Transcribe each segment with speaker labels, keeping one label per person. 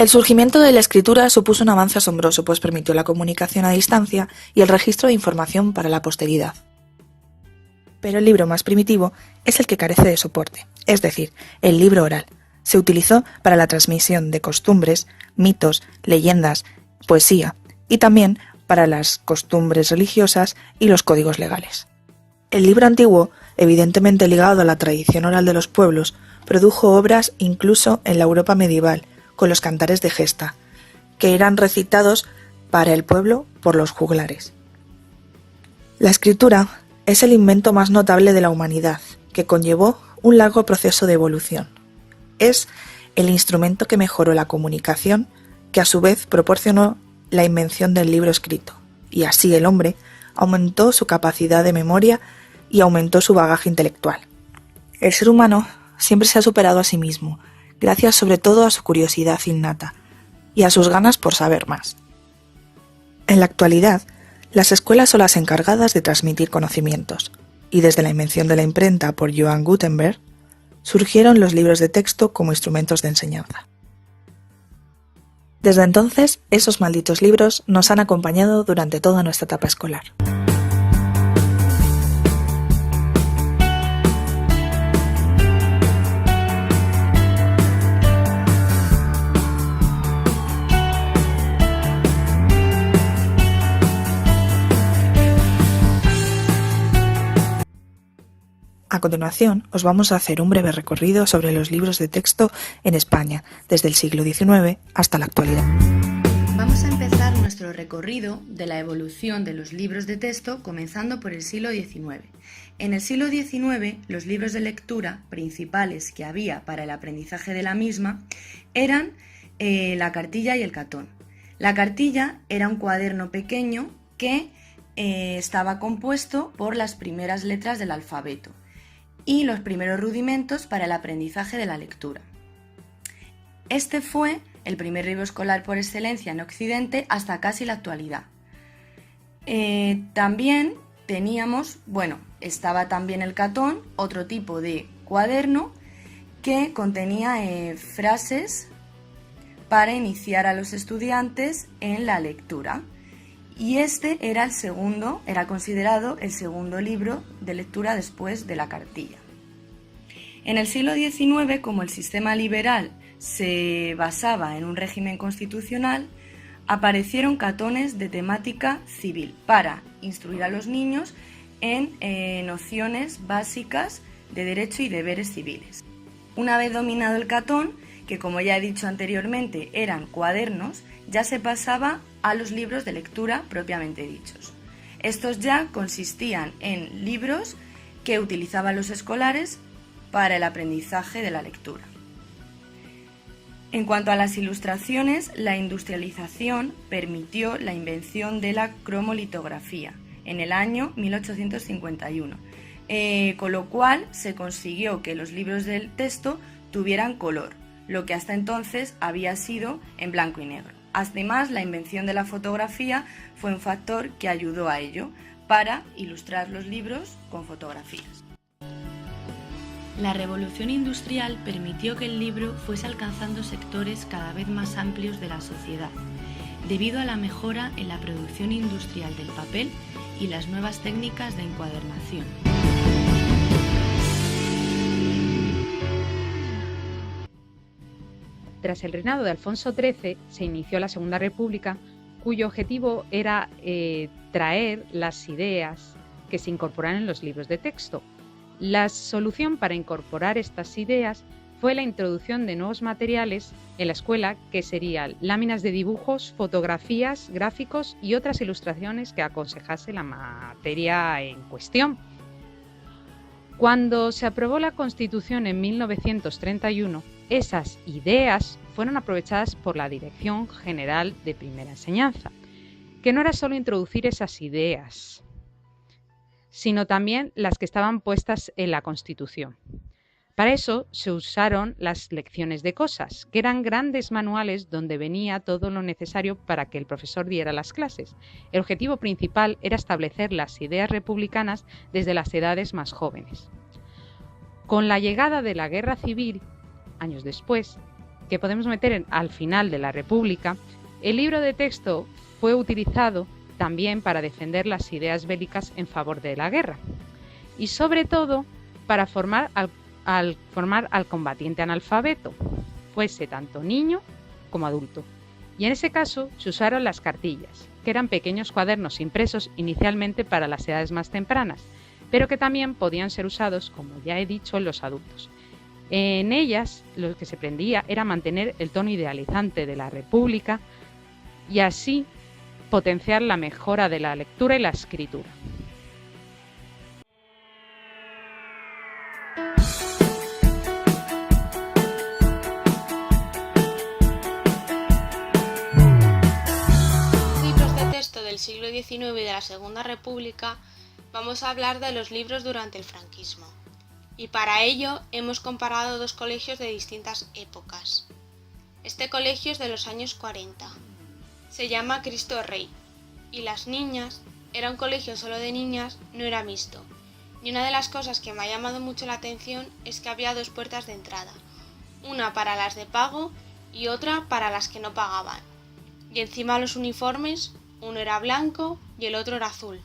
Speaker 1: El surgimiento de la escritura supuso un avance asombroso, pues permitió la comunicación a distancia y el registro de información para la posteridad. Pero el libro más primitivo es el que carece de soporte, es decir, el libro oral. Se utilizó para la transmisión de costumbres, mitos, leyendas, poesía y también para las costumbres religiosas y los códigos legales. El libro antiguo, evidentemente ligado a la tradición oral de los pueblos, produjo obras incluso en la Europa medieval, con los cantares de gesta, que eran recitados para el pueblo por los juglares. La escritura es el invento más notable de la humanidad, que conllevó un largo proceso de evolución. Es el instrumento que mejoró la comunicación, que a su vez proporcionó la invención del libro escrito, y así el hombre aumentó su capacidad de memoria y aumentó su bagaje intelectual. El ser humano siempre se ha superado a sí mismo, gracias sobre todo a su curiosidad innata y a sus ganas por saber más. En la actualidad, las escuelas son las encargadas de transmitir conocimientos, y desde la invención de la imprenta por Johann Gutenberg, surgieron los libros de texto como instrumentos de enseñanza. Desde entonces, esos malditos libros nos han acompañado durante toda nuestra etapa escolar. A continuación, os vamos a hacer un breve recorrido sobre los libros de texto en España, desde el siglo XIX hasta la actualidad.
Speaker 2: Vamos a empezar nuestro recorrido de la evolución de los libros de texto comenzando por el siglo XIX. En el siglo XIX, los libros de lectura principales que había para el aprendizaje de la misma eran la cartilla y el catón. La cartilla era un cuaderno pequeño que estaba compuesto por las primeras letras del alfabeto y los primeros rudimentos para el aprendizaje de la lectura. Este fue el primer libro escolar por excelencia en Occidente hasta casi la actualidad. También estaba también el catón, otro tipo de cuaderno que contenía frases para iniciar a los estudiantes en la lectura. Y este era considerado el segundo libro de lectura después de la cartilla. En el siglo XIX, como el sistema liberal se basaba en un régimen constitucional, aparecieron catones de temática civil para instruir a los niños en nociones básicas de derecho y deberes civiles. Una vez dominado el catón, que como ya he dicho anteriormente eran cuadernos, ya se pasaba a los libros de lectura propiamente dichos. Estos ya consistían en libros que utilizaban los escolares para el aprendizaje de la lectura. En cuanto a las ilustraciones, la industrialización permitió la invención de la cromolitografía en el año 1851, con lo cual se consiguió que los libros del texto tuvieran color, lo que hasta entonces había sido en blanco y negro. Además, la invención de la fotografía fue un factor que ayudó a ello, para ilustrar los libros con fotografías. La revolución industrial permitió que el libro fuese alcanzando sectores cada vez más amplios de la sociedad, debido a la mejora en la producción industrial del papel y las nuevas técnicas de encuadernación.
Speaker 3: Tras el reinado de Alfonso XIII se inició la Segunda República, cuyo objetivo era traer las ideas que se incorporaran en los libros de texto. La solución para incorporar estas ideas fue la introducción de nuevos materiales en la escuela, que serían láminas de dibujos, fotografías, gráficos y otras ilustraciones que aconsejase la materia en cuestión. Cuando se aprobó la Constitución en 1931, esas ideas fueron aprovechadas por la Dirección General de Primera Enseñanza, que no era solo introducir esas ideas, sino también las que estaban puestas en la Constitución. Para eso se usaron las lecciones de cosas, que eran grandes manuales donde venía todo lo necesario para que el profesor diera las clases. El objetivo principal era establecer las ideas republicanas desde las edades más jóvenes. Con la llegada de la Guerra Civil, años después, que podemos meter al final de la República, el libro de texto fue utilizado también para defender las ideas bélicas en favor de la guerra y sobre todo para formar al combatiente analfabeto, fuese tanto niño como adulto. Y en ese caso se usaron las cartillas, que eran pequeños cuadernos impresos inicialmente para las edades más tempranas, pero que también podían ser usados, como ya he dicho, en los adultos. En ellas lo que se pretendía era mantener el tono idealizante de la República y así potenciar la mejora de la lectura y la escritura.
Speaker 4: Libros de texto del siglo XIX y de la Segunda República, vamos a hablar de los libros durante el franquismo. Y para ello hemos comparado dos colegios de distintas épocas. Este colegio es de los años 40. Se llama Cristo Rey. Y las niñas, era un colegio solo de niñas, no era mixto. Y una de las cosas que me ha llamado mucho la atención es que había dos puertas de entrada. Una para las de pago y otra para las que no pagaban. Y encima los uniformes, uno era blanco y el otro era azul.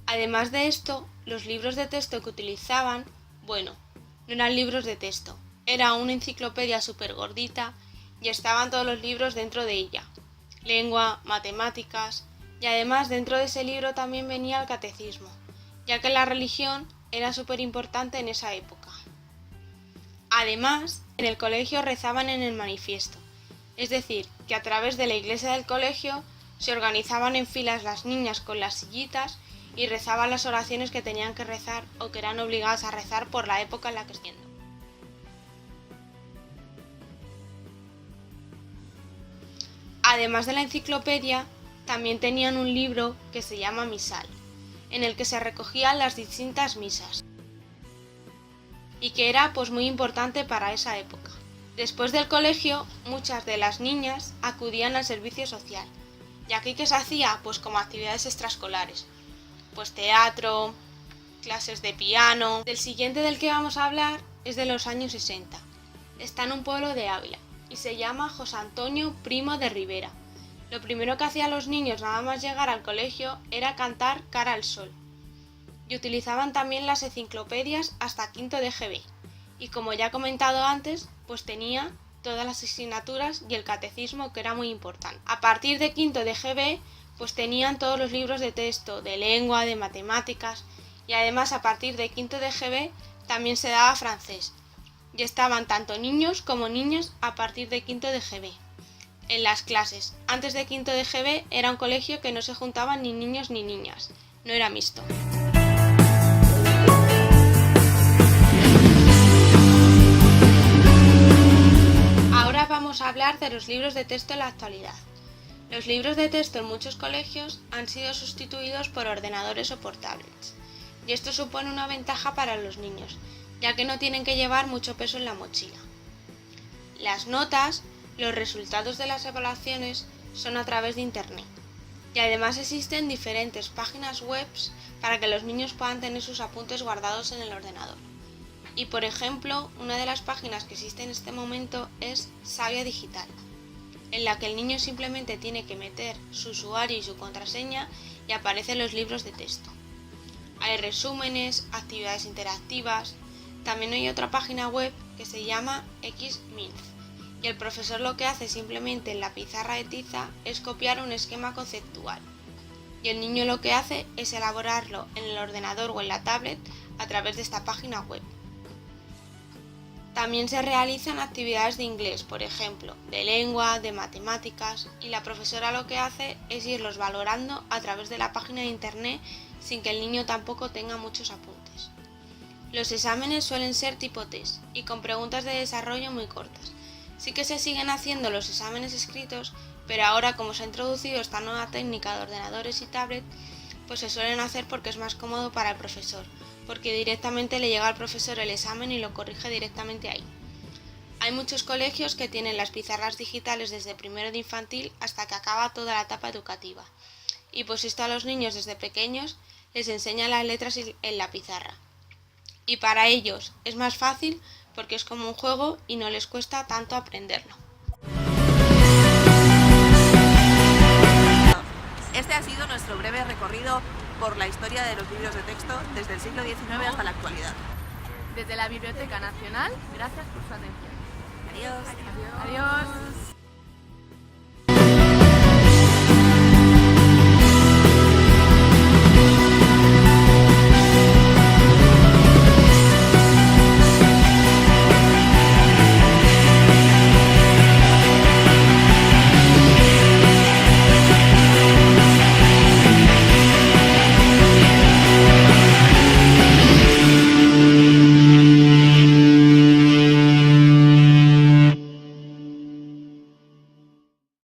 Speaker 4: Además de esto, los libros de texto que utilizaban, bueno, no eran libros de texto, era una enciclopedia súper gordita y estaban todos los libros dentro de ella. Lengua, matemáticas, y además dentro de ese libro también venía el catecismo, ya que la religión era súper importante en esa época. Además, en el colegio rezaban en el manifiesto, es decir, que a través de la iglesia del colegio se organizaban en filas las niñas con las sillitas y rezaban las oraciones que tenían que rezar o que eran obligadas a rezar por la época en la que estén. Además de la enciclopedia, también tenían un libro que se llama Misal, en el que se recogían las distintas misas, y que era pues muy importante para esa época. Después del colegio, muchas de las niñas acudían al servicio social, y aquí ¿qué se hacía? Pues como actividades extraescolares, pues teatro, clases de piano. El siguiente del que vamos a hablar es de los años 60. Está en un pueblo de Ávila y se llama José Antonio Primo de Rivera. Lo primero que hacían los niños nada más llegar al colegio era cantar Cara al Sol. Y utilizaban también las enciclopedias hasta quinto de GB. Y como ya he comentado antes, pues tenía todas las asignaturas y el catecismo, que era muy importante. A partir de quinto de GB, pues tenían todos los libros de texto, de lengua, de matemáticas, y además a partir de quinto de GB también se daba francés. Y estaban tanto niños como niñas a partir de quinto de GB. En las clases, antes de quinto de GB era un colegio que no se juntaban ni niños ni niñas, no era mixto. Ahora vamos a hablar de los libros de texto en la actualidad. Los libros de texto en muchos colegios han sido sustituidos por ordenadores o por tablets, y esto supone una ventaja para los niños, ya que no tienen que llevar mucho peso en la mochila. Las notas, los resultados de las evaluaciones son a través de internet, y además existen diferentes páginas web para que los niños puedan tener sus apuntes guardados en el ordenador. Y por ejemplo, una de las páginas que existe en este momento es Savia Digital, en la que el niño simplemente tiene que meter su usuario y su contraseña y aparecen los libros de texto. Hay resúmenes, actividades interactivas. También hay otra página web que se llama Xminth, y el profesor lo que hace simplemente en la pizarra de tiza es copiar un esquema conceptual, y el niño lo que hace es elaborarlo en el ordenador o en la tablet a través de esta página web. También se realizan actividades de inglés, por ejemplo, de lengua, de matemáticas, y la profesora lo que hace es irlos valorando a través de la página de internet sin que el niño tampoco tenga muchos apuntes. Los exámenes suelen ser tipo test y con preguntas de desarrollo muy cortas. Sí que se siguen haciendo los exámenes escritos, pero ahora como se ha introducido esta nueva técnica de ordenadores y tablet, pues se suelen hacer porque es más cómodo para el profesor, porque directamente le llega al profesor el examen y lo corrige directamente ahí. Hay muchos colegios que tienen las pizarras digitales desde primero de infantil hasta que acaba toda la etapa educativa. Y pues esto a los niños desde pequeños les enseña las letras en la pizarra. Y para ellos es más fácil porque es como un juego y no les cuesta tanto aprenderlo.
Speaker 5: Este ha sido nuestro breve recorrido por la historia de los libros de texto desde el siglo XIX hasta la actualidad.
Speaker 6: Desde la Biblioteca Nacional, gracias por su atención.
Speaker 5: Adiós.
Speaker 6: Adiós.